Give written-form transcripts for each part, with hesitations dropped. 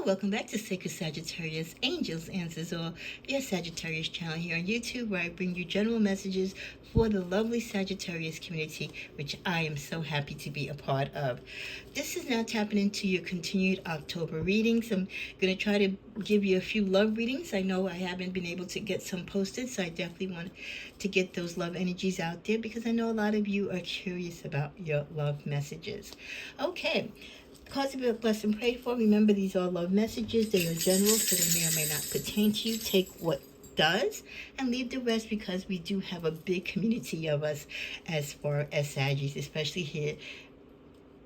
Welcome back to Sacred Sagittarius Angels Answers, or your Sagittarius channel here on YouTube, where I bring you general messages for the lovely Sagittarius community, which I am so happy to be a part of. This is now tapping into your continued October readings. I'm going to try to give you a few love readings. I know I haven't been able to get some posted, so I definitely want to get those love energies out there because I know a lot of you are curious about your love messages. Okay. Cause to be blessed and prayed for. Remember, these are love messages. They are general, so they may or may not pertain to you. Take what does and leave the rest, because we do have a big community of us as far as Saggies, especially here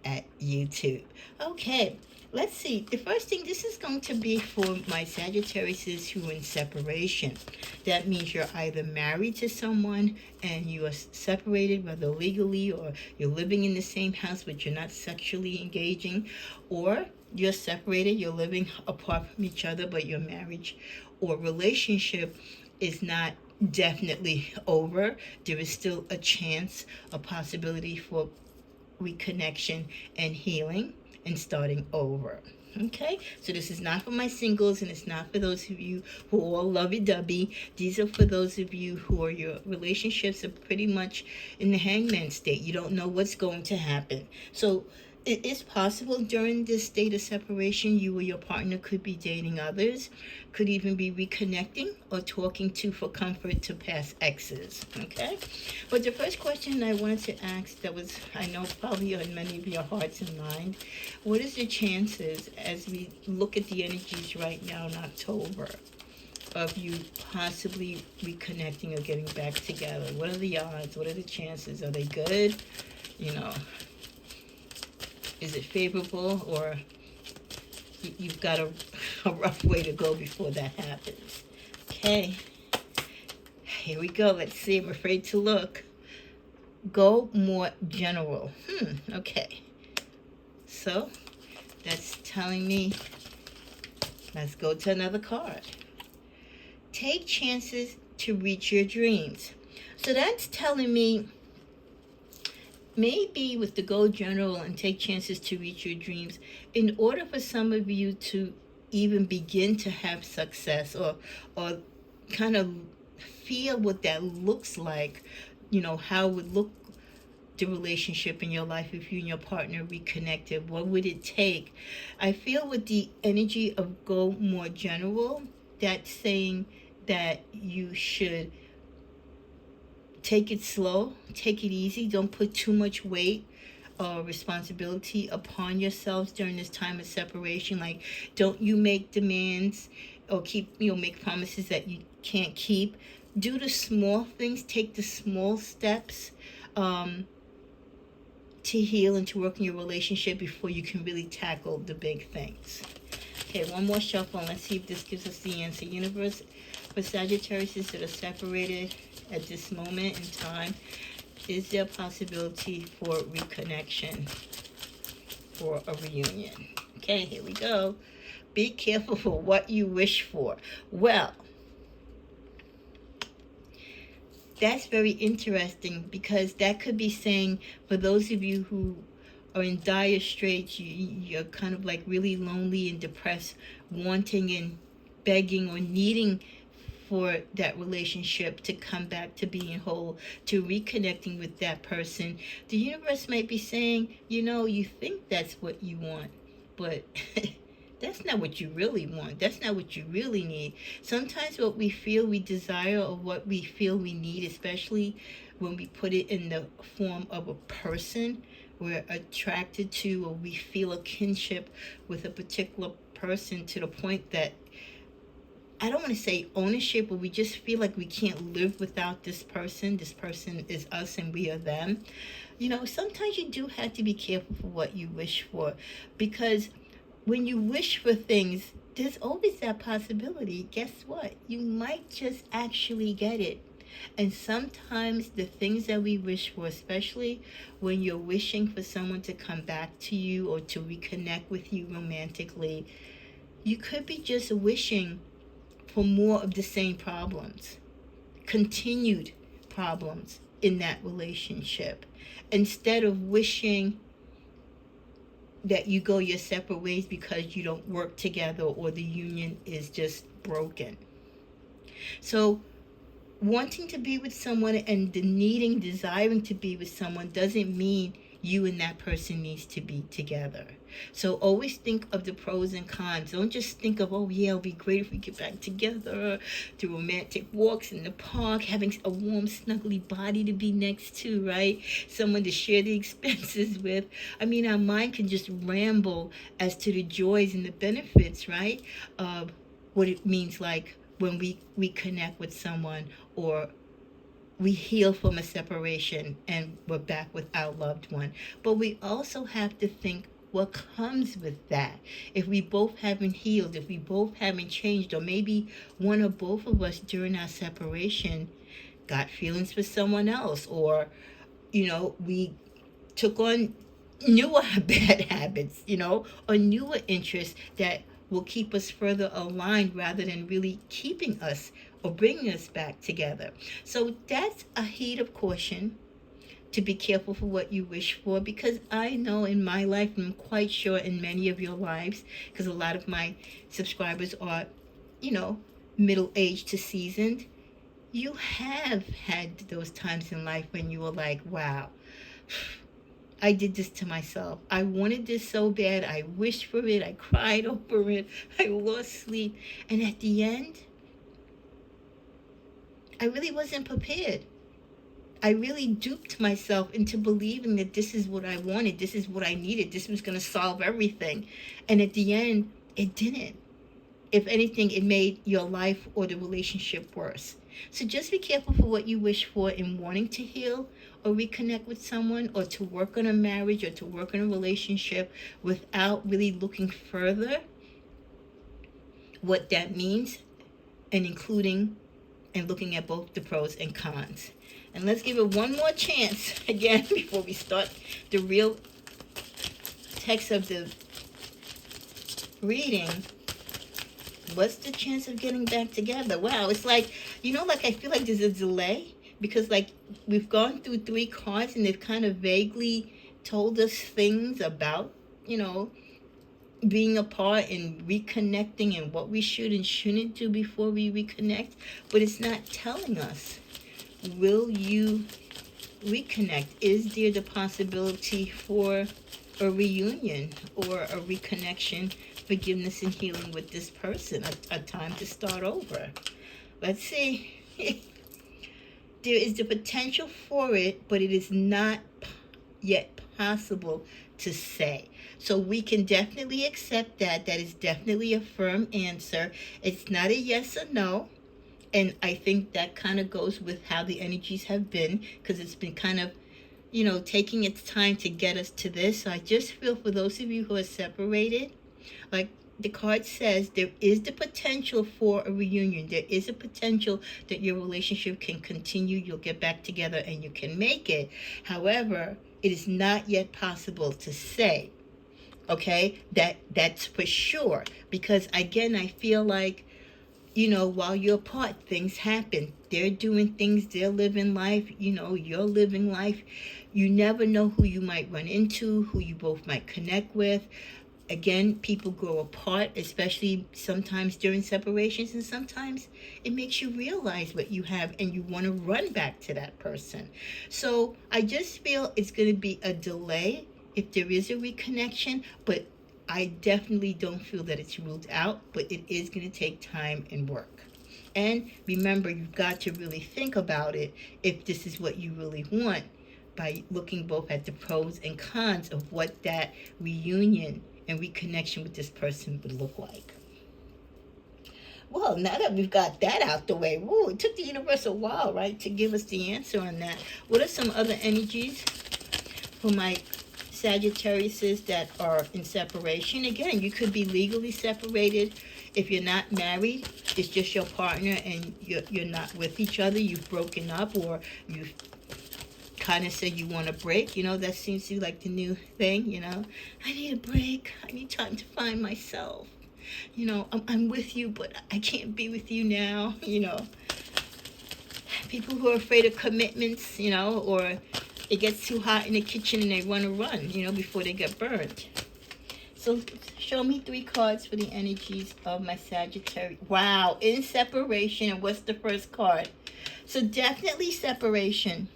at YouTube. Okay, let's see. The first thing, this is going to be for my Sagittariuses who are in separation. That means you're either married to someone and you are separated, whether legally, or you're living in the same house but you're not sexually engaging, or you're separated, you're living apart from each other, but your marriage or relationship is not definitely over. There is still a chance, a possibility for reconnection and healing and starting over. Okay, so this is not for my singles, and it's not for those of you who all lovey-dovey. These are for those of you who are, your relationships are pretty much in the hangman state. You don't know what's going to happen. So it is possible during this state of separation, you or your partner could be dating others, could even be reconnecting or talking to for comfort to past exes. Okay, but the first question I wanted to ask, that was, I know, probably on many of your hearts and mind, what is the chances, as we look at the energies right now in October, of you possibly reconnecting or getting back together? What are the odds? What are the chances? Are they good? You know, is it favorable, or you've got a rough way to go before that happens? Okay, here we go. Let's see. I'm afraid to look. Go more general. Okay. So that's telling me, let's go to another card. Take chances to reach your dreams. So that's telling me, maybe with the go general and take chances to reach your dreams, in order for some of you to even begin to have success, or kind of feel what that looks like, you know, how it would look, the relationship in your life, if you and your partner reconnected, what would it take? I feel with the energy of go more general, that's saying that you should take it slow, take it easy, don't put too much weight or responsibility upon yourselves during this time of separation. Like, don't you make demands or make promises that you can't keep. Do the small things, take the small steps to heal and to work in your relationship before you can really tackle the big things. Okay, one more shuffle, and let's see if this gives us the answer. Universe, for Sagittarius that are separated at this moment in time, is there a possibility for reconnection, for a reunion? Okay, here we go. Be careful for what you wish for. Well, that's very interesting, because that could be saying, for those of you who are in dire straits, you're kind of like really lonely and depressed, wanting and begging or needing for that relationship to come back to being whole, to reconnecting with that person. The universe might be saying, you think that's what you want, but that's not what you really want. That's not what you really need. Sometimes what we feel we desire, or what we feel we need, especially when we put it in the form of a person, we're attracted to, or we feel a kinship with a particular person to the point that, I don't want to say ownership, but we just feel like we can't live without this person. This person is us and we are them. Sometimes you do have to be careful for what you wish for, because when you wish for things, there's always that possibility. Guess what? You might just actually get it. And sometimes the things that we wish for, especially when you're wishing for someone to come back to you or to reconnect with you romantically, you could be just wishing for more of the same problems, continued problems in that relationship, instead of wishing that you go your separate ways because you don't work together or the union is just broken. So wanting to be with someone and the needing, desiring to be with someone doesn't mean you and that person needs to be together. So always think of the pros and cons. Don't just think of, oh yeah, it'll be great if we get back together, do romantic walks in the park, having a warm, snuggly body to be next to, right? Someone to share the expenses with. I mean, our mind can just ramble as to the joys and the benefits, right? Of what it means, like when we connect with someone, or we heal from a separation and we're back with our loved one. But we also have to think what comes with that. If we both haven't healed, if we both haven't changed, or maybe one or both of us during our separation got feelings for someone else, or, we took on newer bad habits, or newer interests that will keep us further aligned rather than really keeping us or bringing us back together. So that's a heed of caution, to be careful for what you wish for, because I know in my life, and I'm quite sure in many of your lives, because a lot of my subscribers are, middle-aged to seasoned, you have had those times in life when you were like, wow, I did this to myself. I wanted this so bad. I wished for it. I cried over it. I lost sleep. And at the end, I really wasn't prepared. I really duped myself into believing that this is what I wanted. This is what I needed. This was going to solve everything. And at the end, it didn't. If anything, it made your life or the relationship worse. So just be careful for what you wish for in wanting to heal or reconnect with someone, or to work on a marriage, or to work on a relationship without really looking further what that means, and including and looking at both the pros and cons. And let's give it one more chance again before we start the real text of the reading. What's the chance of getting back together? Wow, it's like, I feel like there's a delay, because like we've gone through 3 cards and they've kind of vaguely told us things about, being apart and reconnecting and what we should and shouldn't do before we reconnect. But it's not telling us, will you reconnect? Is there the possibility for a reunion or a reconnection, forgiveness and healing with this person, a time to start over? Let's see. There is the potential for it, but it is not yet possible to say. So we can definitely accept that. That is definitely a firm answer. It's not a yes or no. And I think that kind of goes with how the energies have been, because it's been kind of, taking its time to get us to this. So I just feel for those of you who are separated, like the card says, there is the potential for a reunion. There is a potential that your relationship can continue. You'll get back together and you can make it. However, it is not yet possible to say, okay, that's for sure. Because again, I feel like, while you're apart, things happen. They're doing things, they're living life, you're living life. You never know who you might run into, who you both might connect with. Again, people grow apart, especially sometimes during separations, and sometimes it makes you realize what you have and you want to run back to that person. So I just feel it's going to be a delay if there is a reconnection, but I definitely don't feel that it's ruled out, but it is going to take time and work. And remember, you've got to really think about it if this is what you really want, by looking both at the pros and cons of what that reunion and reconnection with this person would look like. Well, now that we've got that out the way, it took the universe a while, right, to give us the answer on that. What are some other energies for my Sagittariuses that are in separation? Again, you could be legally separated. If you're not married, it's just your partner and you're not with each other. You've broken up, or you've kind of said you want a break. That seems to be like the new thing. I need a break. I need time to find myself. I'm with you, but I can't be with you now. People who are afraid of commitments, or it gets too hot in the kitchen and they want to run, before they get burned. So show me 3 cards for the energies of my Sagittarius. Wow, in separation. And what's the first card? So definitely separation.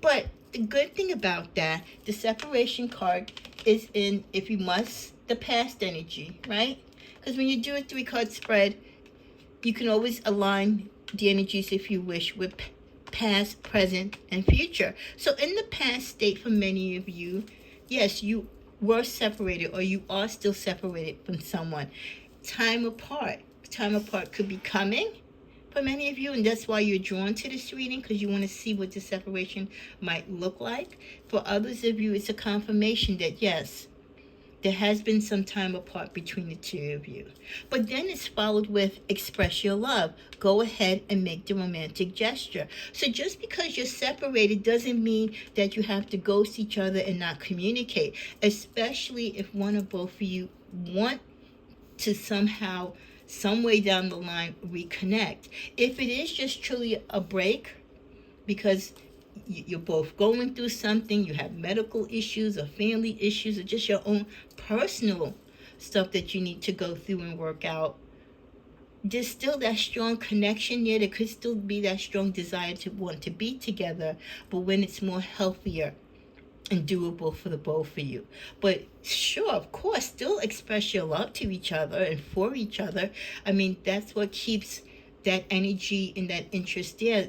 But the good thing about that, the separation card is in, if you must, the past energy, right? Because when you do a 3-card spread, you can always align the energies, if you wish, with past, present, and future. So in the past state, for many of you, yes, you were separated, or you are still separated from someone. Time apart. Time apart could be coming for many of you, and that's why you're drawn to this reading, because you want to see what the separation might look like. For others of you, it's a confirmation that yes, there has been some time apart between the two of you. But then it's followed with express your love. Go ahead and make the romantic gesture. So just because you're separated doesn't mean that you have to ghost each other and not communicate, especially if one or both of you want to somehow, some way down the line, reconnect. If it is just truly a break because you're both going through something, you have medical issues or family issues or just your own personal stuff that you need to go through and work out, there's still that strong connection there. There could still be that strong desire to want to be together, but when it's more healthier and doable for the both of you. But sure, of course, still express your love to each other and for each other. I mean, that's what keeps that energy and that interest there,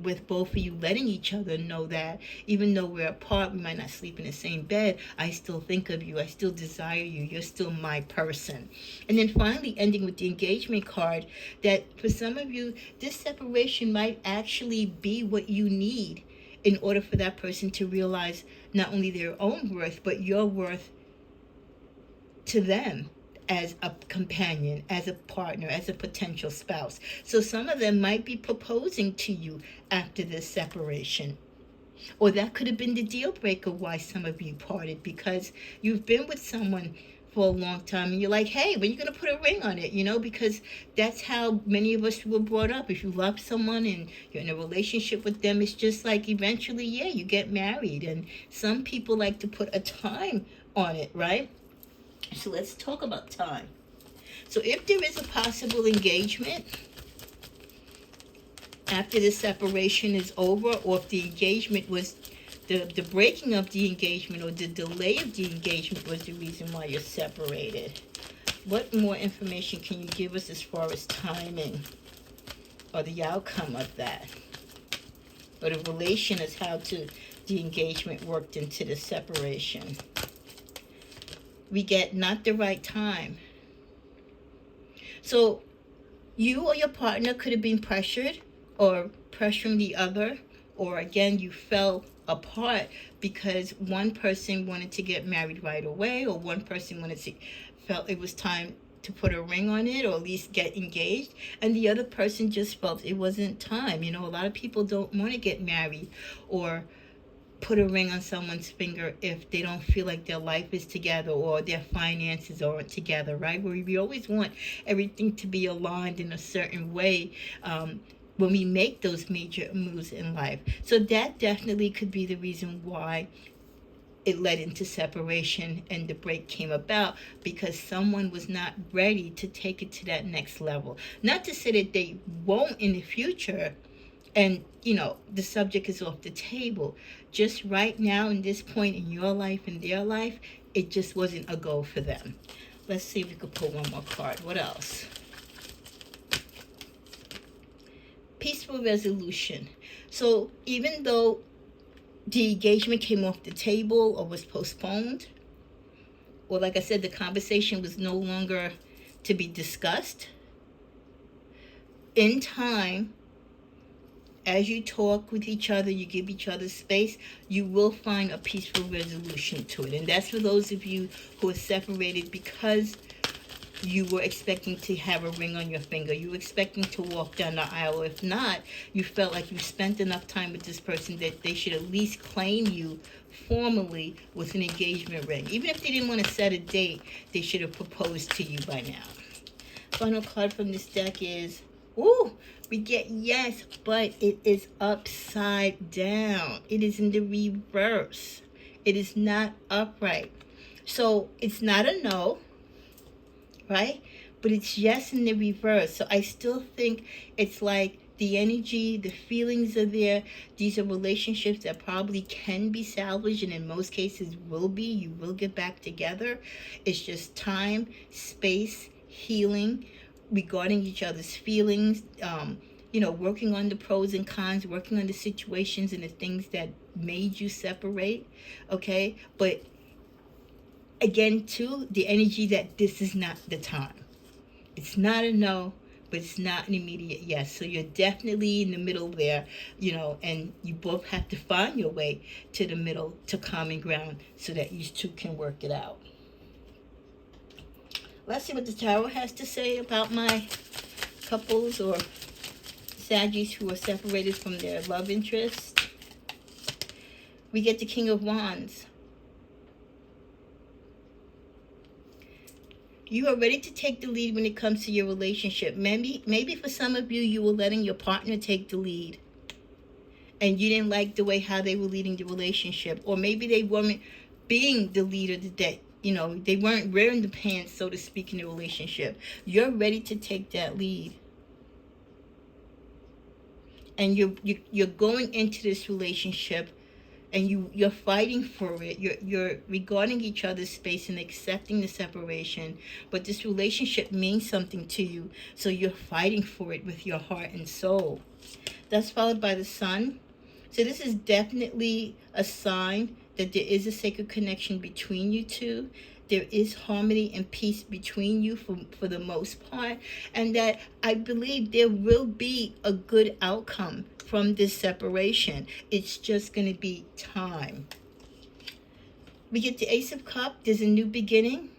with both of you letting each other know that even though we're apart, we might not sleep in the same bed, I still think of you, I still desire you, you're still my person. And then finally ending with the engagement card, that for some of you, this separation might actually be what you need in order for that person to realize not only their own worth, but your worth to them as a companion, as a partner, as a potential spouse. So some of them might be proposing to you after this separation. Or that could have been the deal breaker why some of you parted, because you've been with someone for a long time and you're like, hey, when are you going to put a ring on it? You know, because that's how many of us were brought up. If you love someone and you're in a relationship with them, it's just like eventually, yeah, you get married. And some people like to put a time on it, right? So let's talk about time. So if there is a possible engagement after the separation is over, or if the engagement was the breaking of the engagement or the delay of the engagement was the reason why you're separated, what more information can you give us as far as timing or the outcome of that, or the relation as how to the engagement worked into the separation? We get not the right time. So you or your partner could have been pressured or pressuring the other, or again, you fell apart because one person wanted to get married right away, or one person felt it was time to put a ring on it, or at least get engaged, and the other person just felt it wasn't time. You know, a lot of people don't want to get married or put a ring on someone's finger if they don't feel like their life is together or their finances aren't together, right? Where we always want everything to be aligned in a certain way when we make those major moves in life. So that definitely could be the reason why it led into separation and the break came about, because someone was not ready to take it to that next level. Not to say that they won't in the future, and you know the subject is off the table. Just right now, in this point in your life and their life, it just wasn't a go for them. Let's see if we could pull one more card. What else? Peaceful resolution. So even though the engagement came off the table or was postponed, or like I said, the conversation was no longer to be discussed, in time, as you talk with each other, you give each other space, you will find a peaceful resolution to it. And that's for those of you who are separated because you were expecting to have a ring on your finger. You were expecting to walk down the aisle. If not, you felt like you spent enough time with this person that they should at least claim you formally with an engagement ring. Even if they didn't want to set a date, they should have proposed to you by now. Final card from this deck is, ooh, we get yes, but it is upside down. It is in the reverse. It is not upright. So it's not a no, right? But it's yes in the reverse. So I still think it's like the energy, the feelings are there. These are relationships that probably can be salvaged, and in most cases will be. You will get back together. It's just time, space, healing regarding each other's feelings. Working on the pros and cons, working on the situations and the things that made you separate. Okay, but again, too, the energy that this is not the time. It's not a no, but it's not an immediate yes. So you're definitely in the middle there, and you both have to find your way to the middle, to common ground, so that you two can work it out. Let's see what the tarot has to say about my couples or Saggies who are separated from their love interest. We get the King of Wands. You are ready to take the lead when it comes to your relationship. Maybe for some of you, you were letting your partner take the lead, and you didn't like the way how they were leading the relationship, or maybe they weren't being the leader that they weren't wearing the pants, so to speak, in the relationship. You're ready to take that lead, and you're going into this relationship, and you're fighting for it. You're regarding each other's space and accepting the separation, but this relationship means something to you, so you're fighting for it with your heart and soul. That's followed by the Sun. So this is definitely a sign that there is a sacred connection between you two. There is harmony and peace between you for the most part, and that I believe there will be a good outcome from this separation. It's just going to be time. We get the Ace of Cups. There's a new beginning.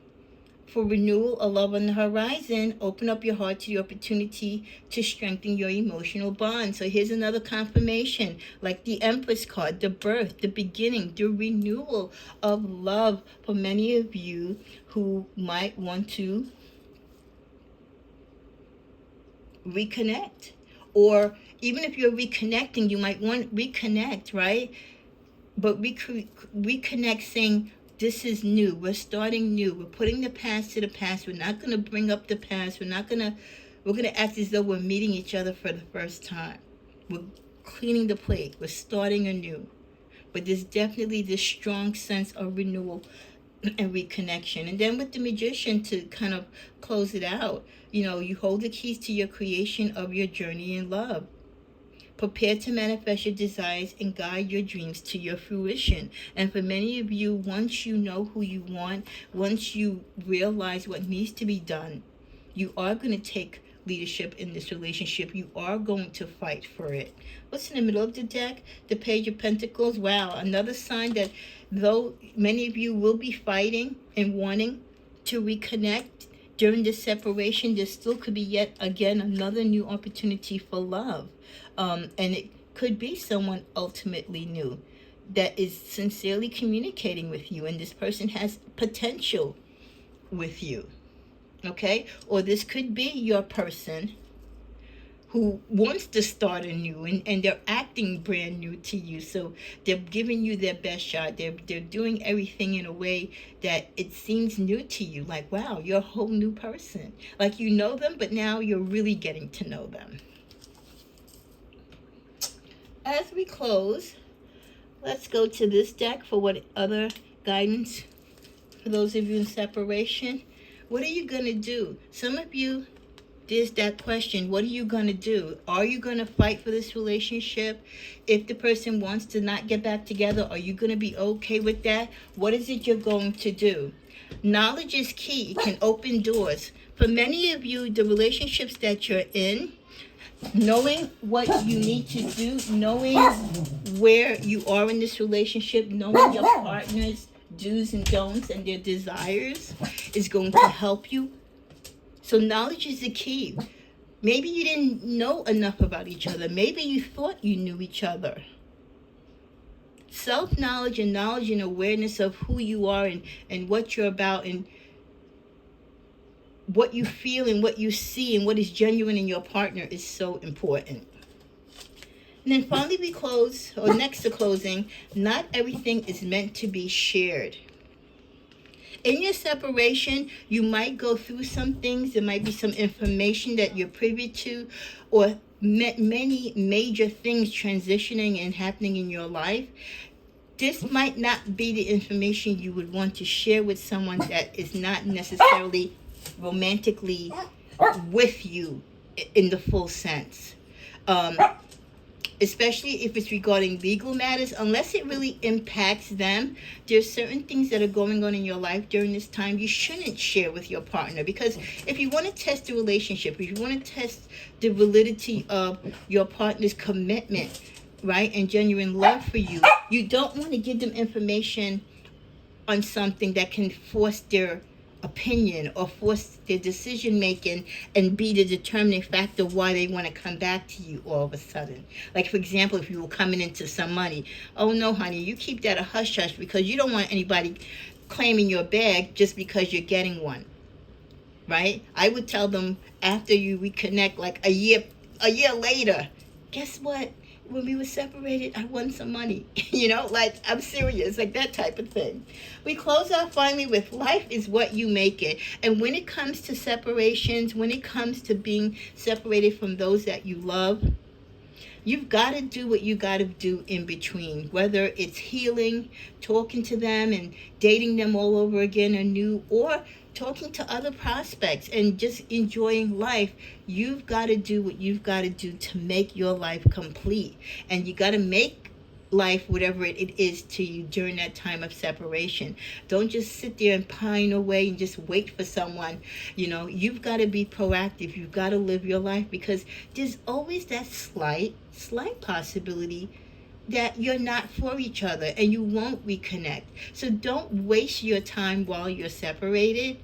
For renewal, a love on the horizon. Open up your heart to the opportunity to strengthen your emotional bond. So here's another confirmation, like the Empress card, the birth, the beginning, the renewal of love for many of you who might want to reconnect. Or even if you're reconnecting, you might want to reconnect, right? But reconnect saying, this is new. We're starting new. We're putting the past to the past. We're not going to bring up the past. We're going to act as though we're meeting each other for the first time. We're cleaning the plate. We're starting anew. But there's definitely this strong sense of renewal and reconnection. And then with the Magician, to kind of close it out, you hold the keys to your creation of your journey in love. Prepare to manifest your desires and guide your dreams to your fruition. And for many of you, once you know who you want, once you realize what needs to be done, you are going to take leadership in this relationship. You are going to fight for it. What's in the middle of the deck? The Page of Pentacles. Wow, another sign that though many of you will be fighting and wanting to reconnect during this separation, there still could be yet again another new opportunity for love. And it could be someone ultimately new that is sincerely communicating with you, and this person has potential with you. Okay? Or this could be your person who wants to start anew, and they're acting brand new to you. So they're giving you their best shot. They're doing everything in a way that it seems new to you. Like, wow, you're a whole new person. Like, you know them, but now you're really getting to know them. As we close, let's go to this deck for what other guidance for those of you in separation. What are you going to do? Some of you, there's that question, what are you going to do? Are you going to fight for this relationship? If the person wants to not get back together, are you going to be okay with that? What is it you're going to do? Knowledge is key. It can open doors. For many of you, the relationships that you're in, knowing what you need to do, knowing where you are in this relationship, knowing your partner's do's and don'ts and their desires is going to help you. So knowledge is the key. Maybe you didn't know enough about each other. Maybe you thought you knew each other. Self-knowledge and knowledge and awareness of who you are and what you're about and what you feel and what you see and what is genuine in your partner is so important. And then finally we close, or next to closing, not everything is meant to be shared. In your separation, you might go through some things. There might be some information that you're privy to, or many major things transitioning and happening in your life. This might not be the information you would want to share with someone that is not necessarily romantically with you in the full sense. Especially if it's regarding legal matters, unless it really impacts them. There's certain things that are going on in your life during this time you shouldn't share with your partner, because if you want to test the relationship, if you want to test the validity of your partner's commitment, right, and genuine love for you, you don't want to give them information on something that can force their opinion or force their decision making and be the determining factor why they want to come back to you all of a sudden. Like, for example, if you were coming into some money, oh no, honey, you keep that a hush hush because you don't want anybody claiming your bag just because you're getting one, right? I would tell them after you reconnect, like a year later, guess what? When we were separated, I won some money. Like, I'm serious, like that type of thing. We close out finally with life is what you make it. And when it comes to separations, when it comes to being separated from those that you love, you've got to do what you got to do in between, whether it's healing, talking to them and dating them all over again anew, or talking to other prospects and just enjoying life. You've got to do what you've got to do to make your life complete. And you got to make life whatever it is to you during that time of separation. Don't just sit there and pine away and just wait for someone. You've got to be proactive. You've got to live your life, because there's always that slight possibility that you're not for each other and you won't reconnect. So don't waste your time while you're separated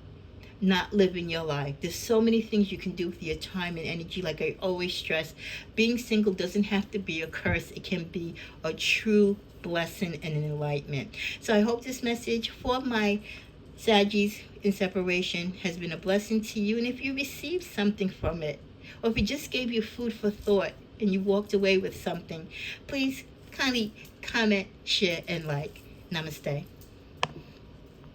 not living your life. There's so many things you can do with your time and energy. Like I always stress, being single doesn't have to be a curse. It can be a true blessing and an enlightenment. So I hope this message for my Saggies in separation has been a blessing to you. And if you received something from it, or if it just gave you food for thought and you walked away with something, please kindly comment, share, and like. Namaste.